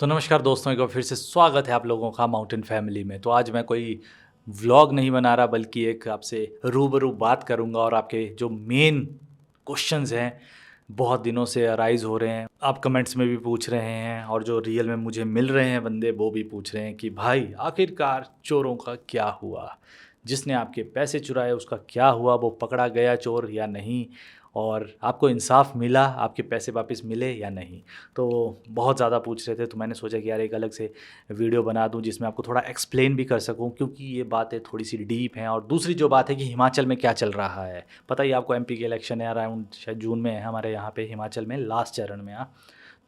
तो नमस्कार दोस्तों, एक बार फिर से स्वागत है आप लोगों का माउंटेन फैमिली में। तो आज मैं कोई व्लॉग नहीं बना रहा, बल्कि एक आपसे रूबरू बात करूंगा और आपके जो मेन क्वेश्चंस हैं बहुत दिनों से अराइज हो रहे हैं, आप कमेंट्स में भी पूछ रहे हैं और जो रियल में मुझे मिल रहे हैं बंदे वो भी पूछ रहे हैं कि भाई आखिरकार चोरों का क्या हुआ, जिसने आपके पैसे चुराए उसका क्या हुआ, वो पकड़ा गया चोर या नहीं, और आपको इंसाफ मिला, आपके पैसे वापस मिले या नहीं। तो बहुत ज़्यादा पूछ रहे थे, तो मैंने सोचा कि यार एक अलग से वीडियो बना दूं जिसमें आपको थोड़ा एक्सप्लेन भी कर सकूं, क्योंकि ये बातें थोड़ी सी डीप हैं। और दूसरी जो बात है कि हिमाचल में क्या चल रहा है, पता ही आपको, एमपी के इलेक्शन है अराउंड शायद जून में है हमारे यहाँ पे हिमाचल में, लास्ट चरण में। हाँ,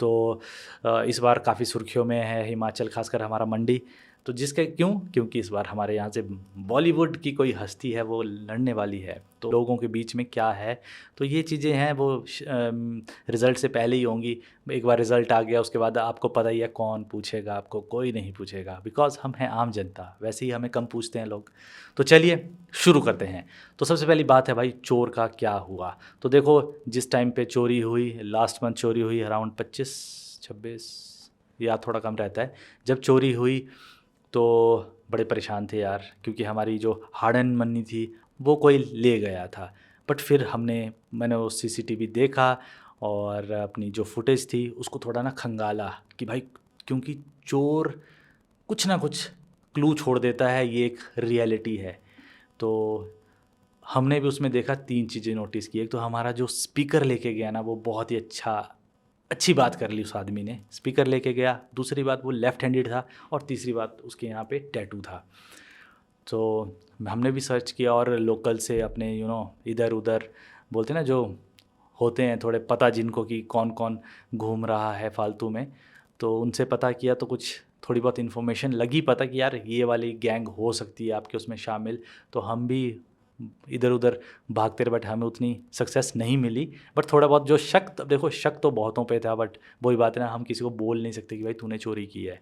तो इस बार काफ़ी सुर्खियों में है हिमाचल, खासकर हमारा मंडी। तो जिसके क्यों, क्योंकि इस बार हमारे यहाँ से बॉलीवुड की कोई हस्ती है वो लड़ने वाली है, तो लोगों के बीच में क्या है, तो ये चीज़ें हैं वो रिज़ल्ट से पहले ही होंगी। एक बार रिज़ल्ट आ गया उसके बाद आपको पता ही है कौन पूछेगा आपको, कोई नहीं पूछेगा, बिकॉज हम हैं आम जनता, वैसे ही हमें कम पूछते हैं लोग। तो चलिए शुरू करते हैं। तो सबसे पहली बात है भाई, चोर का क्या हुआ। तो देखो, जिस टाइम पे चोरी हुई, लास्ट मंथ चोरी हुई अराउंड 25-26 या थोड़ा कम रहता है, जब चोरी हुई तो बड़े परेशान थे यार, क्योंकि हमारी जो हार्ड एंड मनी थी वो कोई ले गया था। बट फिर मैंने वो सीसीटीवी देखा और अपनी जो फुटेज थी उसको थोड़ा ना खंगाला कि भाई, क्योंकि चोर कुछ ना कुछ क्लू छोड़ देता है, ये एक रियलिटी है। तो हमने भी उसमें देखा, तीन चीज़ें नोटिस की। एक तो हमारा जो स्पीकर लेके गया ना, वो बहुत ही अच्छी बात कर ली उस आदमी ने, स्पीकर लेके गया। दूसरी बात, वो लेफ्ट हैंडेड था। और तीसरी बात, उसके यहाँ पे टैटू था। तो हमने भी सर्च किया और लोकल से अपने इधर उधर बोलते ना, जो होते हैं थोड़े पता जिनको कि कौन कौन घूम रहा है फालतू में, तो उनसे पता किया तो कुछ थोड़ी बहुत इन्फॉर्मेशन लगी पता कि यार ये वाली गैंग हो सकती है आपके उसमें शामिल। तो हम भी इधर उधर भागते रहे, बट हमें उतनी सक्सेस नहीं मिली। बट थोड़ा बहुत जो शक, अब देखो शक तो बहुतों पे था, बट वही बात है ना, हम किसी को बोल नहीं सकते कि भाई तूने चोरी की है।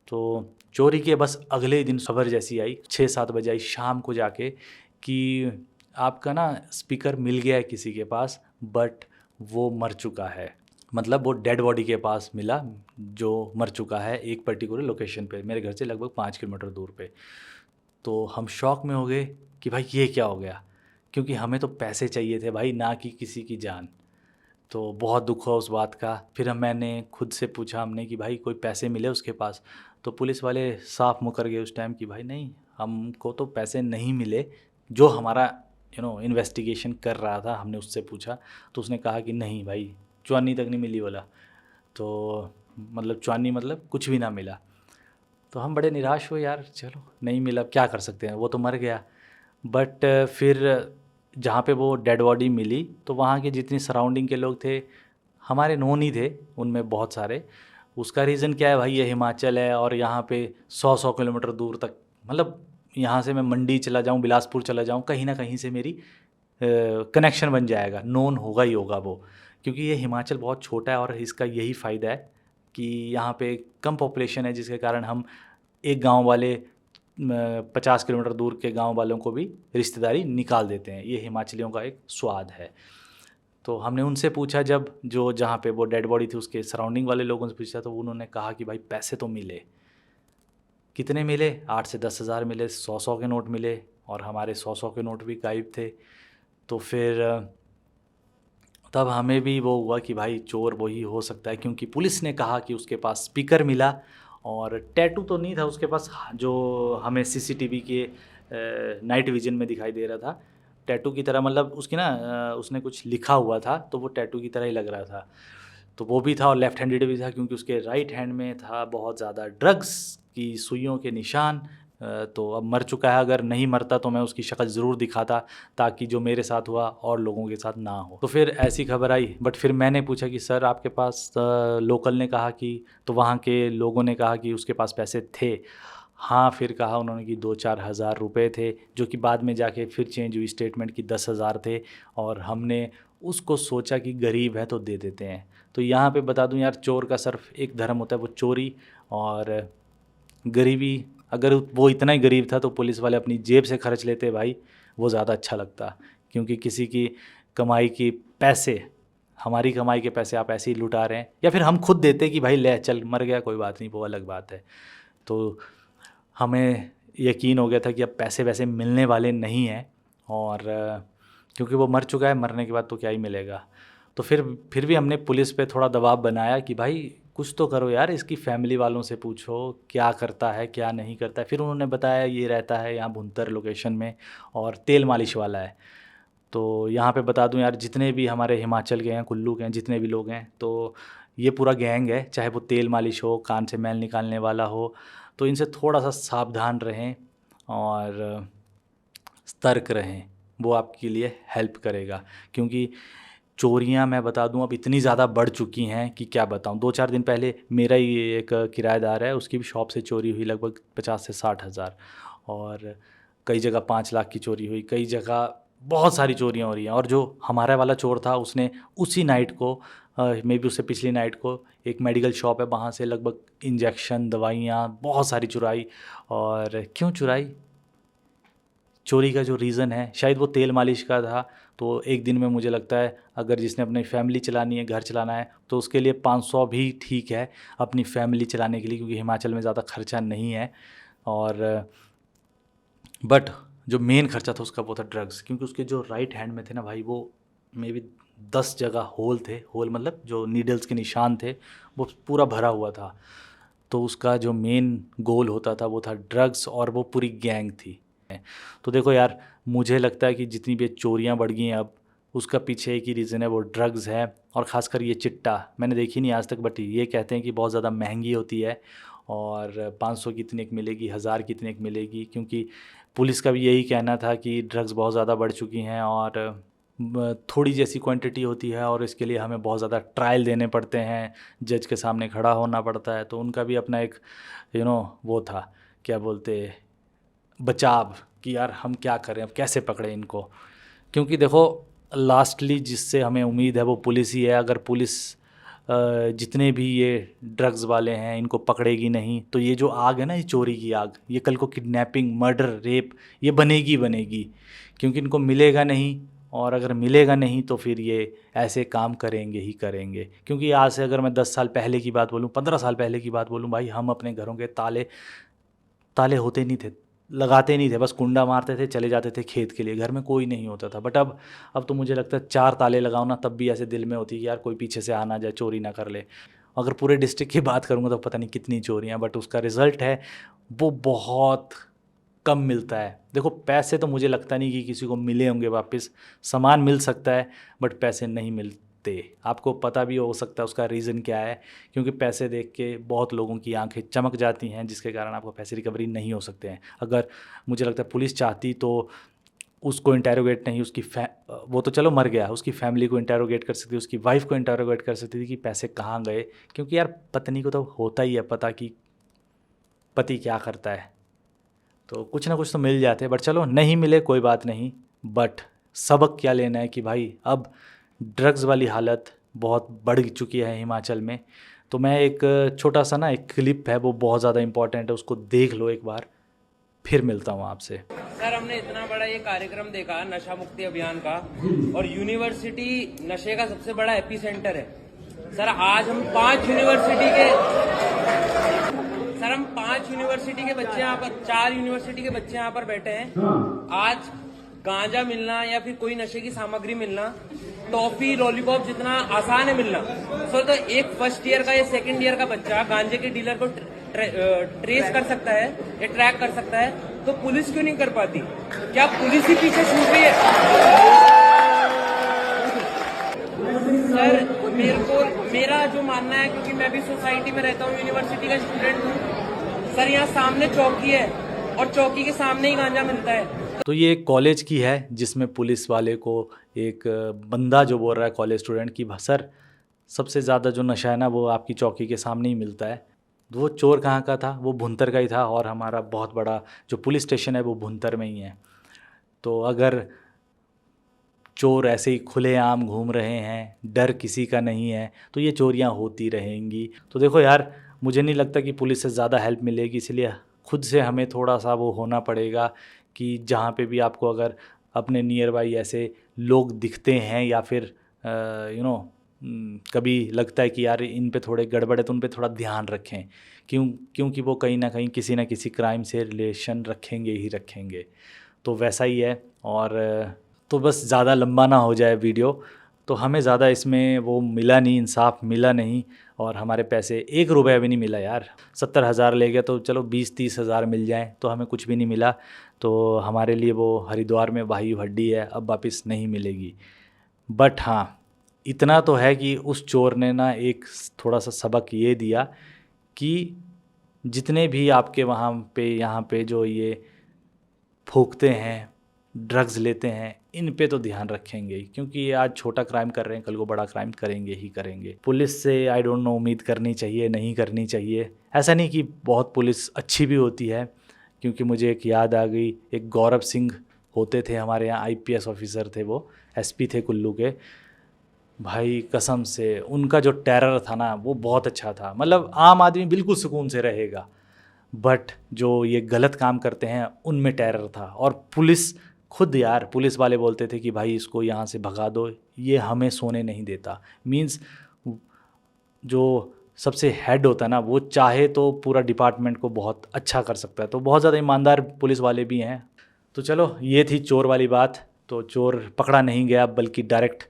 तो चोरी के बस अगले ही दिन खबर जैसी आई, 6-7 बजे आई शाम को जाके, कि आपका ना स्पीकर मिल गया है किसी के पास, बट वो मर चुका है। मतलब वो डेड बॉडी के पास मिला, जो मर चुका है एक पर्टिकुलर लोकेशन पे, मेरे घर से लगभग 5 किलोमीटर दूर पे। तो हम शॉक में हो गए कि भाई ये क्या हो गया, क्योंकि हमें तो पैसे चाहिए थे भाई, ना कि किसी की जान। तो बहुत दुख हुआ उस बात का। फिर मैंने खुद से पूछा हमने कि भाई कोई पैसे मिले उसके पास, तो पुलिस वाले साफ मुकर गए उस टाइम कि भाई नहीं, हमको तो पैसे नहीं मिले। जो हमारा इन्वेस्टिगेशन कर रहा था, हमने उससे पूछा तो उसने कहा कि नहीं भाई, चुआनी तक नहीं मिली बोला। तो मतलब चुआनी मतलब कुछ भी ना मिला। तो हम बड़े निराश हुए यार, चलो नहीं मिला, क्या कर सकते हैं, वो तो मर गया। बट फिर जहाँ पे वो डेड बॉडी मिली, तो वहाँ के जितनी सराउंडिंग के लोग थे हमारे नोन ही थे उनमें बहुत सारे। उसका रीज़न क्या है भाई, ये हिमाचल है और यहाँ पे 100-100 किलोमीटर दूर तक, मतलब यहाँ से मैं मंडी चला जाऊँ, बिलासपुर चला जाऊँ, कहीं ना कहीं से मेरी कनेक्शन बन जाएगा, नोन होगा ही होगा वो। क्योंकि ये हिमाचल बहुत छोटा है और इसका यही फ़ायदा है कि यहाँ पे कम पॉपुलेशन है, जिसके कारण हम एक गांव वाले 50 किलोमीटर दूर के गांव वालों को भी रिश्तेदारी निकाल देते हैं। ये हिमाचलियों का एक स्वाद है। तो हमने उनसे पूछा, जब जो जहाँ पे वो डेड बॉडी थी उसके सराउंडिंग वाले लोगों से पूछा, तो उन्होंने कहा कि भाई पैसे तो मिले। कितने मिले? 8 से 10 हज़ार मिले, 100-100 के नोट मिले, और हमारे 100-100 के नोट भी गायब थे। तो फिर तब हमें भी वो हुआ कि भाई चोर वही हो सकता है, क्योंकि पुलिस ने कहा कि उसके पास स्पीकर मिला और टैटू तो नहीं था उसके पास, जो हमें सीसीटीवी के नाइट विजन में दिखाई दे रहा था टैटू की तरह। मतलब उसकी ना उसने कुछ लिखा हुआ था, तो वो टैटू की तरह ही लग रहा था। तो वो भी था और लेफ्ट हैंडेड भी था, क्योंकि उसके राइट हैंड में था बहुत ज़्यादा ड्रग्स की सुइयों के निशान। तो अब मर चुका है, अगर नहीं मरता तो मैं उसकी शक्ल ज़रूर दिखाता, ताकि जो मेरे साथ हुआ और लोगों के साथ ना हो। तो फिर ऐसी खबर आई, बट फिर मैंने पूछा कि सर आपके पास, लोकल ने कहा कि, तो वहाँ के लोगों ने कहा कि उसके पास पैसे थे। हाँ, फिर कहा उन्होंने कि 2-4 हज़ार रुपये थे, जो कि बाद में जाके फिर चेंज हुई स्टेटमेंट कि 10 हज़ार थे। और हमने उसको सोचा कि गरीब है तो दे देते हैं। तो यहाँ पे बता दूँ यार, चोर का सिर्फ एक धर्म होता है, वो चोरी। और गरीबी, अगर वो इतना ही गरीब था तो पुलिस वाले अपनी जेब से खर्च लेते भाई, वो ज़्यादा अच्छा लगता। क्योंकि किसी की कमाई की पैसे हमारी कमाई के पैसे आप ऐसे ही लुटा रहे हैं, या फिर हम खुद देते कि भाई ले चल मर गया कोई बात नहीं, वो अलग बात है। तो हमें यकीन हो गया था कि अब पैसे वैसे मिलने वाले नहीं हैं, और क्योंकि वो मर चुका है, मरने के बाद तो क्या ही मिलेगा। तो फिर भी हमने पुलिस पे थोड़ा दबाव बनाया कि भाई कुछ तो करो यार, इसकी फैमिली वालों से पूछो क्या करता है क्या नहीं करता है। फिर उन्होंने बताया ये रहता है यहाँ भुंतर लोकेशन में और तेल मालिश वाला है। तो यहाँ पे बता दूँ यार, जितने भी हमारे हिमाचल के हैं, कुल्लू के हैं, जितने भी लोग हैं, तो ये पूरा गैंग है, चाहे वो तेल मालिश हो, कान से मैल निकालने वाला हो, तो इनसे थोड़ा सा सावधान रहें और सतर्क रहें, वो आपके लिए हेल्प करेगा। क्योंकि चोरियां मैं बता दूं अब इतनी ज़्यादा बढ़ चुकी हैं कि क्या बताऊं। 2-4 दिन पहले मेरा ही एक किराएदार है, उसकी भी शॉप से चोरी हुई लगभग 50 से 60 हज़ार, और कई जगह 5 लाख की चोरी हुई, कई जगह बहुत सारी चोरियां हो रही हैं। और जो हमारा वाला चोर था उसने उसी नाइट को, मे बी उससे पिछली नाइट को, एक मेडिकल शॉप है वहाँ से लगभग इंजेक्शन दवाइयाँ बहुत सारी चुराई। और क्यों चुराई, चोरी का जो रीज़न है शायद वो तेल मालिश का था। तो एक दिन में मुझे लगता है अगर जिसने अपनी फैमिली चलानी है, घर चलाना है, तो उसके लिए 500 भी ठीक है अपनी फैमिली चलाने के लिए, क्योंकि हिमाचल में ज़्यादा खर्चा नहीं है। और बट जो मेन खर्चा था उसका वो था ड्रग्स, क्योंकि उसके जो राइट हैंड में थे ना भाई, वो मे बी 10 जगह होल थे, होल मतलब जो नीडल्स के निशान थे वो पूरा भरा हुआ था। तो उसका जो मेन गोल होता था वो था ड्रग्स, और वो पूरी गैंग थी। तो देखो यार, मुझे लगता है कि जितनी भी चोरियां बढ़ गई हैं अब, उसका पीछे एक ही रीज़न है, वो ड्रग्स है। और ख़ासकर ये चिट्टा मैंने देखी नहीं आज तक, बट ये कहते हैं कि बहुत ज़्यादा महंगी होती है, और 500 की इतने की मिलेगी, 1000 की इतने की मिलेगी। क्योंकि पुलिस का भी यही कहना था कि ड्रग्स बहुत ज़्यादा बढ़ चुकी हैं, और थोड़ी जैसी क्वांटिटी होती है, और इसके लिए हमें बहुत ज़्यादा ट्रायल देने पड़ते हैं, जज के सामने खड़ा होना पड़ता है। तो उनका भी अपना एक वो था, क्या बोलते, बचाव, कि यार हम क्या करें, अब कैसे पकड़े इनको। क्योंकि देखो लास्टली जिससे हमें उम्मीद है वो पुलिस ही है। अगर पुलिस जितने भी ये ड्रग्स वाले हैं इनको पकड़ेगी नहीं, तो ये जो आग है ना, ये चोरी की आग, ये कल को किडनैपिंग, मर्डर, रेप, ये बनेगी बनेगी। क्योंकि इनको मिलेगा नहीं, और अगर मिलेगा नहीं तो फिर ये ऐसे काम करेंगे ही करेंगे। क्योंकि आज से अगर मैं 10 साल पहले की बात बोलूँ, 15 साल पहले की बात बोलूँ, भाई हम अपने घरों के ताले ताले होते नहीं थे, लगाते नहीं थे, बस कुंडा मारते थे, चले जाते थे खेत के लिए, घर में कोई नहीं होता था। बट अब तो मुझे लगता है 4 ताले लगाओ ना, तब भी ऐसे दिल में होती है कि यार कोई पीछे से आ ना जाए, चोरी ना कर ले। अगर पूरे डिस्ट्रिक्ट की बात करूँगा तो पता नहीं कितनी चोरियाँ, बट उसका रिज़ल्ट है वो बहुत कम मिलता है। देखो पैसे तो मुझे लगता नहीं कि किसी को मिले होंगे वापस, सामान मिल सकता है बट पैसे नहीं मिलते। आपको पता भी हो सकता है उसका रीज़न क्या है, क्योंकि पैसे देख के बहुत लोगों की आंखें चमक जाती हैं, जिसके कारण आपको पैसे रिकवरी नहीं हो सकते हैं। अगर मुझे लगता है पुलिस चाहती तो उसको इंटेरोगेट नहीं, वो तो चलो मर गया, उसकी फैमिली को इंटेरोगेट कर सकती थी, उसकी वाइफ को इंटेरोगेट कर सकती थी कि पैसे कहाँ गए। क्योंकि यार पत्नी को तो होता ही है पता कि पति क्या करता है, तो कुछ ना कुछ तो मिल जाते। बट चलो नहीं मिले कोई बात नहीं, बट सबक क्या लेना है कि भाई अब ड्रग्स वाली हालत बहुत बढ़ चुकी है हिमाचल में। तो मैं एक छोटा सा ना एक क्लिप है, वो बहुत ज़्यादा इम्पोर्टेंट है, उसको देख लो एक बार, फिर मिलता हूँ आपसे। सर हमने इतना बड़ा ये कार्यक्रम देखा नशा मुक्ति अभियान का, और यूनिवर्सिटी नशे का सबसे बड़ा एपी सेंटर है। सर आज हम 5 यूनिवर्सिटी के बच्चे यहाँ पर, 4 यूनिवर्सिटी के बच्चे यहाँ पर बैठे हैं। आज गांजा मिलना या फिर कोई नशे की सामग्री मिलना, टॉफी लॉलीपॉप जितना आसान है मिलना, सर तो एक फर्स्ट ईयर का या सेकंड ईयर का बच्चा गांजे के डीलर को ट्रेस कर सकता है या ट्रैक कर सकता है, तो पुलिस क्यों नहीं कर पाती? क्या पुलिस ही पीछे छूट रही है? सर मेरा जो मानना है, क्योंकि मैं भी सोसाइटी में रहता हूँ, यूनिवर्सिटी का स्टूडेंट हूँ सर, यहाँ सामने चौकी है और चौकी के सामने ही गांजा मिलता है। तो ये एक कॉलेज की है जिसमें पुलिस वाले को एक बंदा जो बोल रहा है, कॉलेज स्टूडेंट, की सर सबसे ज़्यादा जो नशा है ना वो आपकी चौकी के सामने ही मिलता है। वो चोर कहाँ का था, वो भुंतर का ही था, और हमारा बहुत बड़ा जो पुलिस स्टेशन है वो भुंतर में ही है। तो अगर चोर ऐसे ही खुलेआम घूम रहे हैं, डर किसी का नहीं है, तो ये चोरियां होती रहेंगी। तो देखो यार, मुझे नहीं लगता कि पुलिस से ज़्यादा हेल्प मिलेगी, इसलिए खुद से हमें थोड़ा सा वो होना पड़ेगा कि जहाँ पे भी आपको अगर अपने नियर बाई ऐसे लोग दिखते हैं, या फिर कभी लगता है कि यार इन पे थोड़े गड़बड़ है तो उन पे थोड़ा ध्यान रखें, क्योंकि वो कहीं ना कहीं किसी ना किसी क्राइम से रिलेशन रखेंगे ही रखेंगे। तो वैसा ही है। और तो बस ज़्यादा लंबा ना हो जाए वीडियो, तो हमें ज़्यादा इसमें वो मिला नहीं, इंसाफ मिला नहीं, और हमारे पैसे 1 रुपया भी नहीं मिला यार। 70,000 ले गया तो चलो 20-30 हज़ार मिल जाए, तो हमें कुछ भी नहीं मिला। तो हमारे लिए वो हरिद्वार में भाई हड्डी है, अब वापस नहीं मिलेगी। बट हाँ, इतना तो है कि उस चोर ने ना एक थोड़ा सा सबक ये दिया कि जितने भी आपके वहाँ पे यहाँ पे जो ये फूकते हैं, ड्रग्स लेते हैं, इन पे तो ध्यान रखेंगे ही, क्योंकि ये आज छोटा क्राइम कर रहे हैं, कल को बड़ा क्राइम करेंगे ही करेंगे। पुलिस से आई डोंट नो उम्मीद करनी चाहिए नहीं करनी चाहिए। ऐसा नहीं कि बहुत पुलिस अच्छी भी होती है, क्योंकि मुझे एक याद आ गई, एक गौरव सिंह होते थे हमारे यहाँ, IPS ऑफिसर थे, वो SP थे कुल्लू के। भाई कसम से उनका जो टेरर था ना वो बहुत अच्छा था। मतलब आम आदमी बिल्कुल सुकून से रहेगा, बट जो ये गलत काम करते हैं उनमें टेरर था। और पुलिस खुद यार, पुलिस वाले बोलते थे कि भाई इसको यहाँ से भगा दो, ये हमें सोने नहीं देता। मींस जो सबसे हेड होता है ना, वो चाहे तो पूरा डिपार्टमेंट को बहुत अच्छा कर सकता है। तो बहुत ज़्यादा ईमानदार पुलिस वाले भी हैं। तो चलो, ये थी चोर वाली बात। तो चोर पकड़ा नहीं गया, बल्कि डायरेक्ट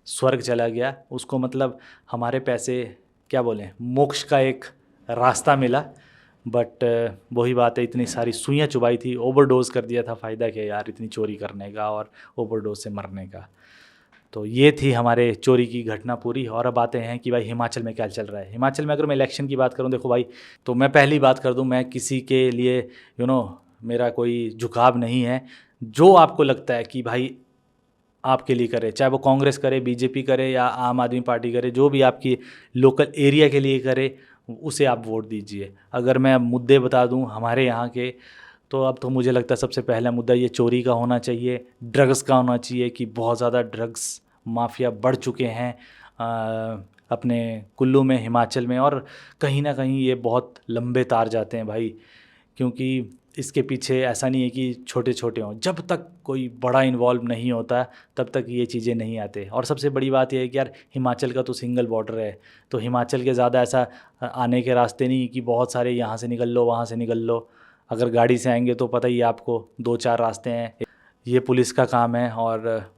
स्वर्ग चला गया। उसको मतलब हमारे पैसे, क्या बोलें, मोक्ष का एक रास्ता मिला। बट वही बात है, इतनी सारी सुइयाँ चुभाई थी, ओवरडोज कर दिया था। फ़ायदा क्या यार इतनी चोरी करने का और ओवरडोज से मरने का। तो ये थी हमारे चोरी की घटना पूरी। और अब आते हैं कि भाई हिमाचल में क्या चल रहा है। हिमाचल में अगर मैं इलेक्शन की बात करूं, देखो भाई, तो मैं पहली बात कर दूं, मैं किसी के लिए मेरा कोई झुकाव नहीं है। जो आपको लगता है कि भाई आपके लिए करे, चाहे वो कांग्रेस करे, BJP करे या आम आदमी पार्टी करे, जो भी आपकी लोकल एरिया के लिए करे, उसे आप वोट दीजिए। अगर मैं मुद्दे बता दूं हमारे यहाँ के, तो अब तो मुझे लगता है सबसे पहला मुद्दा ये चोरी का होना चाहिए, ड्रग्स का होना चाहिए कि बहुत ज़्यादा ड्रग्स माफिया बढ़ चुके हैं अपने कुल्लू में, हिमाचल में। और कहीं ना कहीं ये बहुत लंबे तार जाते हैं भाई, क्योंकि इसके पीछे ऐसा नहीं है कि छोटे छोटे हों। जब तक कोई बड़ा इन्वॉल्व नहीं होता तब तक ये चीज़ें नहीं आते। और सबसे बड़ी बात यह है कि यार हिमाचल का तो सिंगल बॉर्डर है, तो हिमाचल के ज़्यादा ऐसा आने के रास्ते नहीं कि बहुत सारे यहाँ से निकल लो वहाँ से निकल लो। अगर गाड़ी से आएंगे तो पता ही है आपको, 2-4 रास्ते हैं। ये पुलिस का काम है, और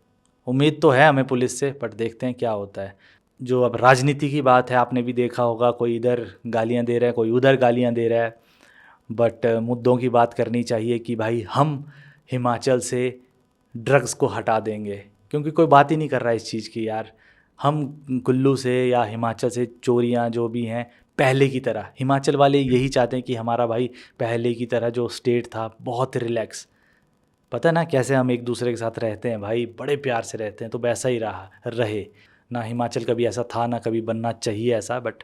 उम्मीद तो है हमें पुलिस से, बट देखते हैं क्या होता है। जो अब राजनीति की बात है, आपने भी देखा होगा, कोई इधर गालियाँ दे रहा है, कोई उधर गालियाँ दे रहा है। बट मुद्दों की बात करनी चाहिए कि भाई हम हिमाचल से ड्रग्स को हटा देंगे, क्योंकि कोई बात ही नहीं कर रहा है इस चीज़ की यार। हम कुल्लू से या हिमाचल से चोरियां जो भी हैं पहले की तरह, हिमाचल वाले यही चाहते हैं कि हमारा भाई पहले की तरह जो स्टेट था बहुत रिलैक्स, पता ना कैसे हम एक दूसरे के साथ रहते हैं भाई, बड़े प्यार से रहते हैं, तो वैसा ही रहे ना। हिमाचल कभी ऐसा था ना कभी बनना चाहिए ऐसा। बट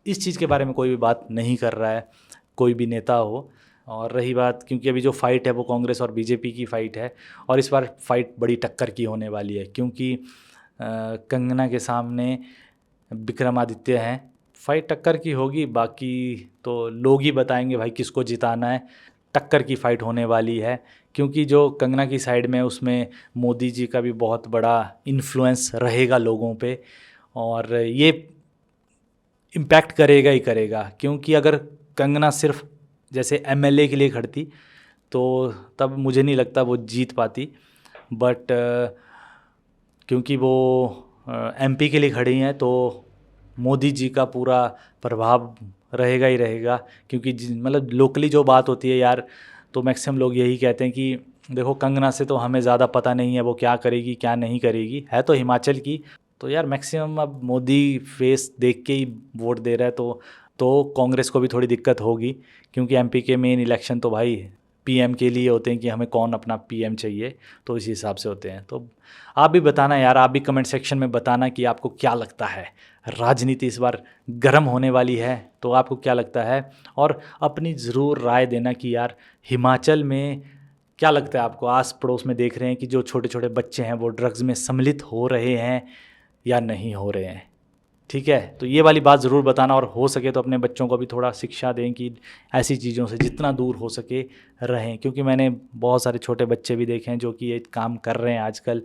इस चीज़ के बारे में कोई भी बात नहीं कर रहा है, कोई भी नेता हो। और रही बात, क्योंकि अभी जो फ़ाइट है वो कांग्रेस और BJP की फ़ाइट है, और इस बार फ़ाइट बड़ी टक्कर की होने वाली है, क्योंकि कंगना के सामने विक्रमादित्य हैं। फ़ाइट टक्कर की होगी, बाकी तो लोग ही बताएंगे भाई किसको जिताना है। टक्कर की फ़ाइट होने वाली है, क्योंकि जो कंगना की साइड में उसमें मोदी जी का भी बहुत बड़ा इन्फ्लुएंस रहेगा लोगों पे, और ये इम्पैक्ट करेगा ही करेगा। क्योंकि अगर कंगना सिर्फ जैसे MLA के लिए खड़ती तो तब मुझे नहीं लगता वो जीत पाती। बट क्योंकि वो MP के लिए खड़ी हैं, तो मोदी जी का पूरा प्रभाव रहेगा ही रहेगा। क्योंकि मतलब लोकली जो बात होती है यार, तो मैक्सिमम लोग यही कहते हैं कि देखो कंगना से तो हमें ज़्यादा पता नहीं है वो क्या करेगी क्या नहीं करेगी, है तो हिमाचल की। तो यार मैक्सिमम अब मोदी फेस देख के ही वोट दे रहा है, तो कांग्रेस को भी थोड़ी दिक्कत होगी, क्योंकि MP के मेन इलेक्शन तो भाई PM के लिए होते हैं कि हमें कौन अपना PM चाहिए, तो इसी हिसाब से होते हैं। तो आप भी बताना यार, आप भी कमेंट सेक्शन में बताना कि आपको क्या लगता है, राजनीति इस बार गर्म होने वाली है तो आपको क्या लगता है, और अपनी ज़रूर राय देना कि यार हिमाचल में क्या लगता है आपको। आस पड़ोस में देख रहे हैं कि जो छोटे छोटे बच्चे हैं वो ड्रग्स में सम्मिलित हो रहे हैं या नहीं हो रहे हैं, ठीक है। तो ये वाली बात ज़रूर बताना, और हो सके तो अपने बच्चों को भी थोड़ा शिक्षा दें कि ऐसी चीज़ों से जितना दूर हो सके रहें। क्योंकि मैंने बहुत सारे छोटे बच्चे भी देखे हैं जो कि ये काम कर रहे हैं आजकल,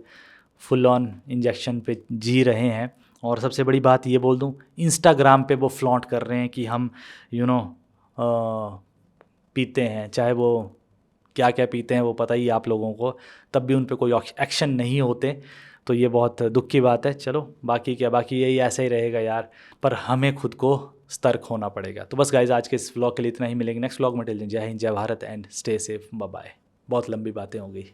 फुल ऑन इंजेक्शन पे जी रहे हैं, और सबसे बड़ी बात ये बोल दूँ, इंस्टाग्राम पे वो फ्लॉन्ट कर रहे हैं कि हम पीते हैं, चाहे वो क्या क्या पीते हैं वो पता ही है आप लोगों को, तब भी उन पे कोई एक्शन नहीं होते। तो ये बहुत दुख की बात है। चलो बाकी क्या, बाकी यही ऐसा ही रहेगा यार, पर हमें खुद को सतर्क होना पड़ेगा। तो बस गाइज आज के इस व्लॉग के लिए इतना ही, मिलेंगे नेक्स्ट व्लॉग में। Till then Jai Hind, Jai Bharat and stay safe, bye bye. बहुत लंबी बातें हो गई।